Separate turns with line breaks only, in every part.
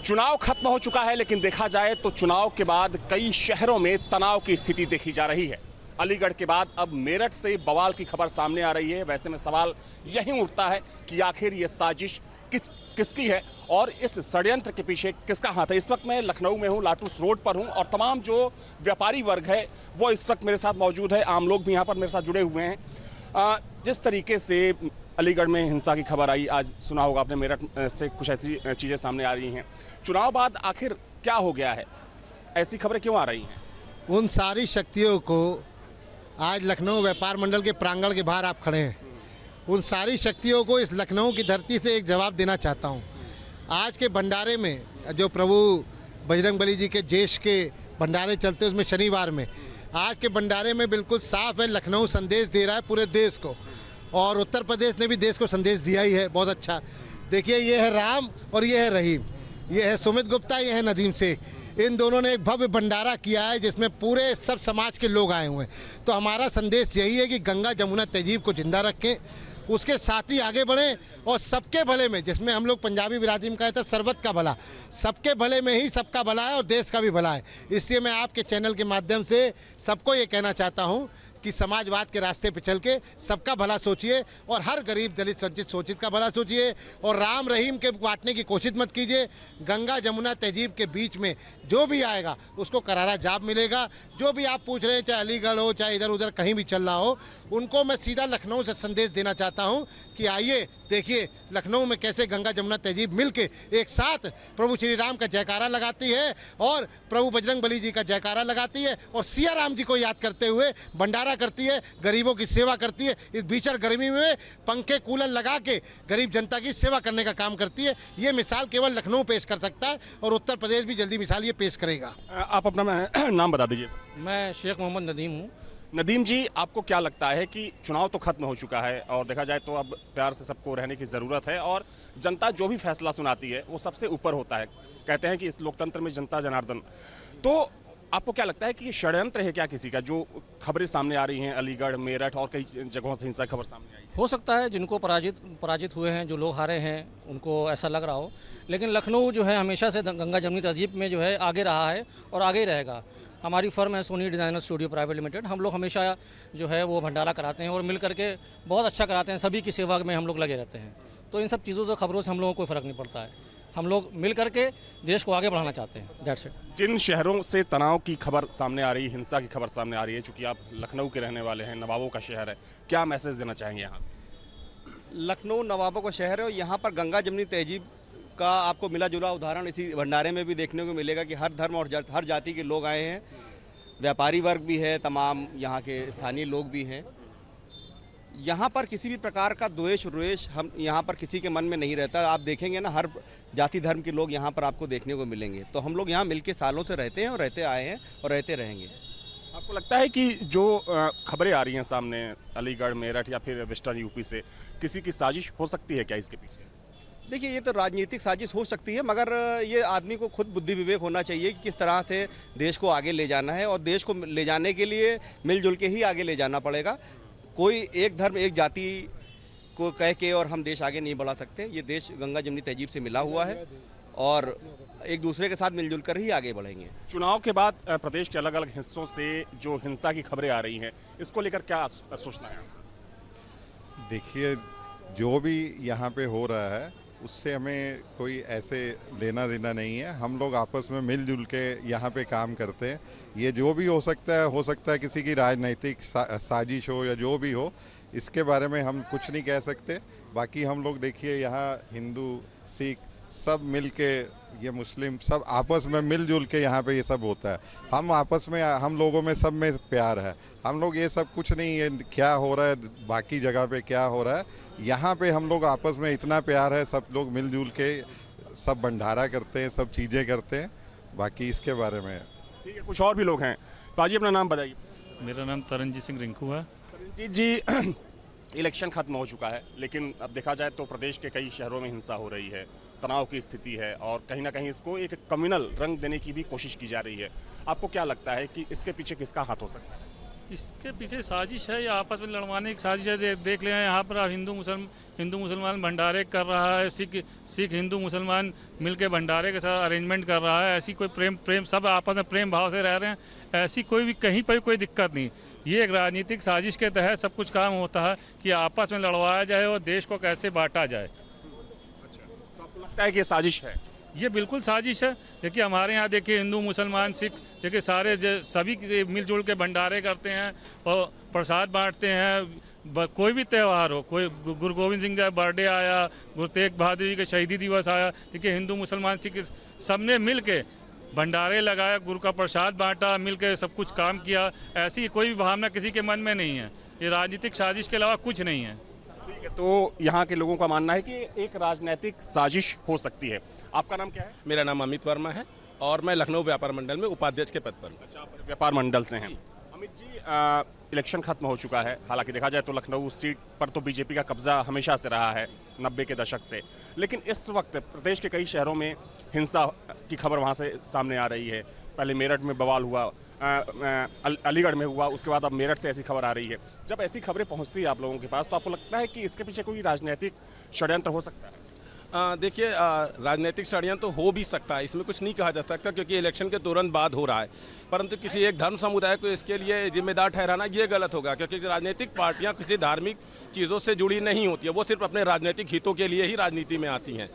चुनाव खत्म हो चुका है, लेकिन देखा जाए तो चुनाव के बाद कई शहरों में तनाव की स्थिति देखी जा रही है। अलीगढ़ के बाद अब मेरठ से बवाल की खबर सामने आ रही है। वैसे में सवाल यही उठता है कि आखिर ये साजिश किसकी है और इस षड्यंत्र के पीछे किसका हाथ है। इस वक्त मैं लखनऊ में हूँ, लाटूस रोड पर हूँ और तमाम जो व्यापारी वर्ग है वो इस वक्त मेरे साथ मौजूद है। आम लोग भी यहाँ पर मेरे साथ जुड़े हुए हैं। जिस तरीके से अलीगढ़ में हिंसा की खबर आई, आज सुना होगा आपने, मेरठ से कुछ ऐसी चीज़ें सामने आ रही हैं। चुनाव बाद आखिर क्या हो गया है, ऐसी खबरें क्यों आ रही हैं?
उन सारी शक्तियों को आज लखनऊ व्यापार मंडल के प्रांगण के बाहर आप खड़े हैं, उन सारी शक्तियों को इस लखनऊ की धरती से एक जवाब देना चाहता हूं। आज के भंडारे में जो प्रभु बजरंगबली जी के जयेश के भंडारे चलते हैं, उसमें शनिवार में आज के भंडारे में बिल्कुल साफ है, लखनऊ संदेश दे रहा है पूरे देश को, और उत्तर प्रदेश ने भी देश को संदेश दिया ही है। बहुत अच्छा। देखिए, ये है राम और ये है रहीम, ये है सुमित गुप्ता, ये है नदीम शेख। इन दोनों ने एक भव्य भंडारा किया है जिसमें पूरे सब समाज के लोग आए हुए हैं। तो हमारा संदेश यही है कि गंगा जमुना तहजीब को जिंदा रखें, उसके साथ ही आगे बढ़ें और सबके भले में, जिसमें हम लोग पंजाबी बिरादरी में कहते हैं सर्वत का भला, सबके भले में ही सबका भला है और देश का भी भला है। इसलिए मैं आपके चैनल के माध्यम से सबको ये कहना चाहता हूँ कि समाजवाद के रास्ते पे चल के सबका भला सोचिए और हर गरीब दलित वंचित शोषित का भला सोचिए और राम रहीम के बांटने की कोशिश मत कीजिए। गंगा जमुना तहजीब के बीच में जो भी आएगा उसको करारा जवाब मिलेगा। जो भी आप पूछ रहे हैं, चाहे अलीगढ़ हो चाहे इधर उधर कहीं भी चल रहा हो, उनको मैं सीधा लखनऊ से संदेश देना चाहता हूं कि आइए देखिए लखनऊ में कैसे गंगा जमुना तहजीब मिलके एक साथ प्रभु श्री राम का जयकारा लगाती है और प्रभु बजरंगबली जी का जयकारा लगाती है और सिया राम जी को याद करते हुए भंडारा करती है, गरीबों की सेवा करती है। इस भीषण गर्मी में पंखे कूलर लगा के गरीब जनता की सेवा करने का काम करती है। ये मिसाल केवल लखनऊ पेश कर सकता है और उत्तर प्रदेश भी जल्दी मिसाल ये पेश करेगा।
आप अपना नाम बता दीजिए।
मैं शेख मोहम्मद नदीम हूँ।
नदीम जी, आपको क्या लगता है कि चुनाव तो खत्म हो चुका है और देखा जाए तो अब प्यार से सबको रहने की ज़रूरत है और जनता जो भी फैसला सुनाती है वो सबसे ऊपर होता है। कहते हैं कि इस लोकतंत्र में जनता जनार्दन। तो आपको क्या लगता है कि ये षड्यंत्र है क्या किसी का, जो खबरें सामने आ रही हैं अलीगढ़, मेरठ और कई जगहों से हिंसा खबर सामने आई?
हो सकता है जिनको पराजित हुए हैं, जो लोग हारे हैं, उनको ऐसा लग रहा हो, लेकिन लखनऊ जो है हमेशा से गंगा जमुनी तहजीब में जो है आगे रहा है और आगे ही रहेगा। हमारी फर्म है Soni designer studio private limited. हम लोग हमेशा जो है वो भंडारा कराते हैं और मिल करके बहुत अच्छा कराते हैं। सभी की सेवा में हम लोग लगे रहते हैं। तो इन सब चीज़ों से, खबरों से हम लोगों को कोई फ़र्क नहीं पड़ता है। हम लोग मिल करके देश को आगे बढ़ाना चाहते हैं। That's it.
जिन शहरों से तनाव की खबर सामने आ रही है, हिंसा की खबर सामने आ रही है, चूँकि आप लखनऊ के रहने वाले हैं, नवाबों का शहर है, क्या मैसेज देना चाहेंगे यहाँ?
लखनऊ नवाबों का शहर है और यहाँ पर गंगा जमुनी तहजीब का आपको मिला जुला उदाहरण इसी भंडारे में भी देखने को मिलेगा कि हर धर्म और हर जाति के लोग आए हैं। व्यापारी वर्ग भी है, तमाम यहाँ के स्थानीय लोग भी हैं। यहाँ पर किसी भी प्रकार का द्वेष रोष हम यहाँ पर किसी के मन में नहीं रहता। आप देखेंगे ना, हर जाति धर्म के लोग यहाँ पर आपको देखने को मिलेंगे। तो हम लोग यहाँ मिलके सालों से रहते हैं और रहते आए हैं और रहते रहेंगे।
आपको लगता है कि जो खबरें आ रही हैं सामने अलीगढ़, मेरठ या फिर वेस्टर्न यूपी से, किसी की साजिश हो सकती है क्या इसके पीछे?
देखिए, ये तो राजनीतिक साजिश हो सकती है, मगर ये आदमी को खुद बुद्धि विवेक होना चाहिए कि किस तरह से देश को आगे ले जाना है और देश को ले जाने के लिए मिलजुल के ही आगे ले जाना पड़ेगा। कोई एक धर्म एक जाति को कह के और हम देश आगे नहीं बढ़ा सकते। ये देश गंगा जमुनी तहजीब से मिला हुआ है और एक दूसरे के साथ मिलजुल कर ही आगे बढ़ेंगे।
चुनाव के बाद प्रदेश के अलग अलग हिस्सों से जो हिंसा की खबरें आ रही हैं, इसको लेकर क्या सोचना है?
देखिए, जो भी यहाँ पे हो रहा है उससे हमें कोई ऐसे लेना देना नहीं है। हम लोग आपस में मिलजुल के यहाँ पे काम करते हैं। ये जो भी हो सकता है किसी की राजनीतिक साजिश हो या जो भी हो, इसके बारे में हम कुछ नहीं कह सकते। बाकी हम लोग देखिए, यहाँ हिंदू सिख सब मिल के, ये मुस्लिम सब आपस में मिलजुल के यहाँ पे ये सब होता है। हम आपस में, हम लोगों में सब में प्यार है। हम लोग ये सब कुछ नहीं है क्या हो रहा है बाकी जगह पे क्या हो रहा है, यहाँ पे हम लोग आपस में इतना प्यार है, सब लोग मिलजुल के सब भंडारा करते हैं, सब चीज़ें करते हैं। बाकी इसके बारे में
ठीक है, कुछ और भी लोग हैं। पाजी, अपना नाम बताइए।
मेरा नाम तरनजीत सिंह रिंकू है।
तरनजीत जी, इलेक्शन खत्म हो चुका है, लेकिन अब देखा जाए तो प्रदेश के कई शहरों में हिंसा हो रही है, तनाव की स्थिति है और कहीं ना कहीं इसको एक कम्युनल रंग देने की भी कोशिश की जा रही है। आपको क्या लगता है कि इसके पीछे किसका हाथ हो सकता है?
इसके पीछे साजिश है या आपस में लड़वाने की साजिश है। देख लें यहाँ पर आप हिंदू मुसलमान भंडारे कर रहा है, सिख हिंदू मुसलमान मिलके भंडारे के साथ अरेंजमेंट कर रहा है। ऐसी कोई प्रेम सब आपस में प्रेम भाव से रह रहे हैं, ऐसी कोई भी कहीं पर कोई दिक्कत नहीं। ये एक राजनीतिक साजिश के तहत सब कुछ काम होता है कि आपस में लड़वाया जाए और देश को कैसे बांटा जाए।
तो आपको लगता है कि ये साजिश है?
ये बिल्कुल साजिश है। देखिए हमारे यहाँ देखिए हिंदू मुसलमान सिख देखिए सारे सभी मिलजुल के भंडारे करते हैं और प्रसाद बांटते हैं। कोई भी त्यौहार हो, कोई गुरु गोविंद सिंह का बर्थडे आया, गुरु तेग बहादुर जी का शहीदी दिवस आया, देखिए हिंदू मुसलमान सिख सबने मिल के भंडारे लगाया, गुरु का प्रसाद बांटा, मिल के सब कुछ काम किया। ऐसी कोई भी भावना किसी के मन में नहीं है। ये राजनीतिक साजिश के अलावा कुछ नहीं है।
ठीक है, तो यहाँ के लोगों का मानना है कि एक राजनीतिक साजिश हो सकती है। आपका नाम क्या है?
मेरा नाम अमित वर्मा है और मैं लखनऊ व्यापार मंडल में उपाध्यक्ष के पद पर हूँ।
अच्छा, आप व्यापार मंडल से हैं। अमित जी, इलेक्शन खत्म हो चुका है। हालांकि देखा जाए तो लखनऊ सीट पर तो बीजेपी का कब्जा हमेशा से रहा है, 90 के दशक से। लेकिन इस वक्त प्रदेश के कई शहरों में हिंसा की खबर वहाँ से सामने आ रही है। पहले मेरठ में बवाल हुआ, अलीगढ़ में हुआ, उसके बाद अब मेरठ से ऐसी खबर आ रही है। जब ऐसी खबरें पहुँचती है आप लोगों के पास, तो आपको लगता है कि इसके पीछे कोई राजनीतिक षड्यंत्र हो सकता है?
देखिए, राजनीतिक षड्यंत्र तो हो भी सकता है, इसमें कुछ नहीं कहा जा सकता क्योंकि इलेक्शन के तुरंत बाद हो रहा है। परंतु किसी एक धर्म समुदाय को इसके लिए जिम्मेदार ठहराना ये गलत होगा, क्योंकि राजनीतिक पार्टियां किसी धार्मिक चीज़ों से जुड़ी नहीं होती है। वो सिर्फ अपने राजनीतिक हितों के लिए ही राजनीति में आती हैं।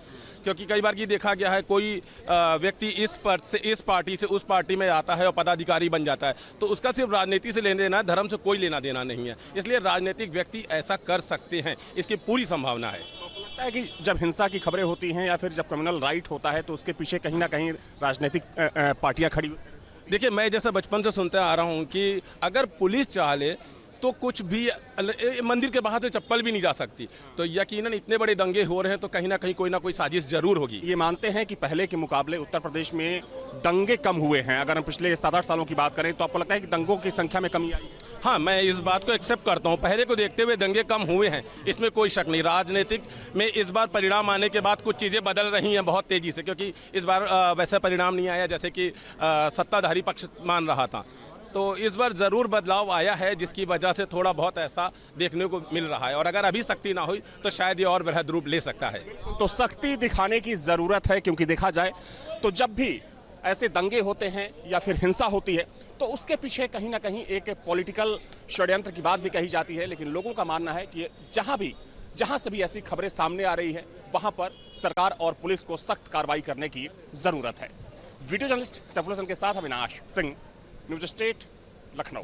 क्योंकि कई बार ये देखा गया है, कोई व्यक्ति इस पद से इस पार्टी से उस पार्टी में आता है और पदाधिकारी बन जाता है, तो उसका सिर्फ राजनीति से लेना देना है, धर्म से कोई लेना देना नहीं है। इसलिए राजनीतिक व्यक्ति ऐसा कर सकते हैं, इसकी पूरी संभावना है।
लगता है कि जब हिंसा की खबरें होती हैं या फिर जब कम्युनल राइट होता है, तो उसके पीछे कहीं ना कहीं राजनीतिक पार्टियां खड़ी।
देखिए, मैं जैसा बचपन से सुनते आ रहा हूँ कि अगर पुलिस चाह ले तो कुछ भी, मंदिर के बाहर से चप्पल भी नहीं जा सकती। तो यकीनन इतने बड़े दंगे हो रहे हैं तो कहीं ना कहीं कोई ना कोई साजिश जरूर होगी।
ये मानते हैं कि पहले के मुकाबले उत्तर प्रदेश में दंगे कम हुए हैं। अगर हम पिछले 7-8 सालों की बात करें तो आपको लगता है कि दंगों की संख्या में कमी आई?
हाँ, मैं इस बात को एक्सेप्ट करता हूँ। पहले को देखते हुए दंगे कम हुए हैं, इसमें कोई शक नहीं। राजनीतिक में इस बार परिणाम आने के बाद कुछ चीज़ें बदल रही हैं बहुत तेज़ी से, क्योंकि इस बार वैसा परिणाम नहीं आया जैसे कि सत्ताधारी पक्ष मान रहा था। तो इस बार ज़रूर बदलाव आया है, जिसकी वजह से थोड़ा बहुत ऐसा देखने को मिल रहा है। और अगर अभी सख्ती ना हुई तो शायद ये और बृहद रूप ले सकता है।
तो सख्ती दिखाने की ज़रूरत है, क्योंकि देखा जाए तो जब भी ऐसे दंगे होते हैं या फिर हिंसा होती है तो उसके पीछे कहीं ना कहीं एक पॉलिटिकल षड्यंत्र की बात भी कही जाती है। लेकिन लोगों का मानना है कि जहां से भी ऐसी खबरें सामने आ रही है, वहां पर सरकार और पुलिस को सख्त कार्रवाई करने की ज़रूरत है। वीडियो जर्नलिस्ट सैफुल हसन के साथ अविनाश सिंह, न्यूज़ स्टेट, लखनऊ।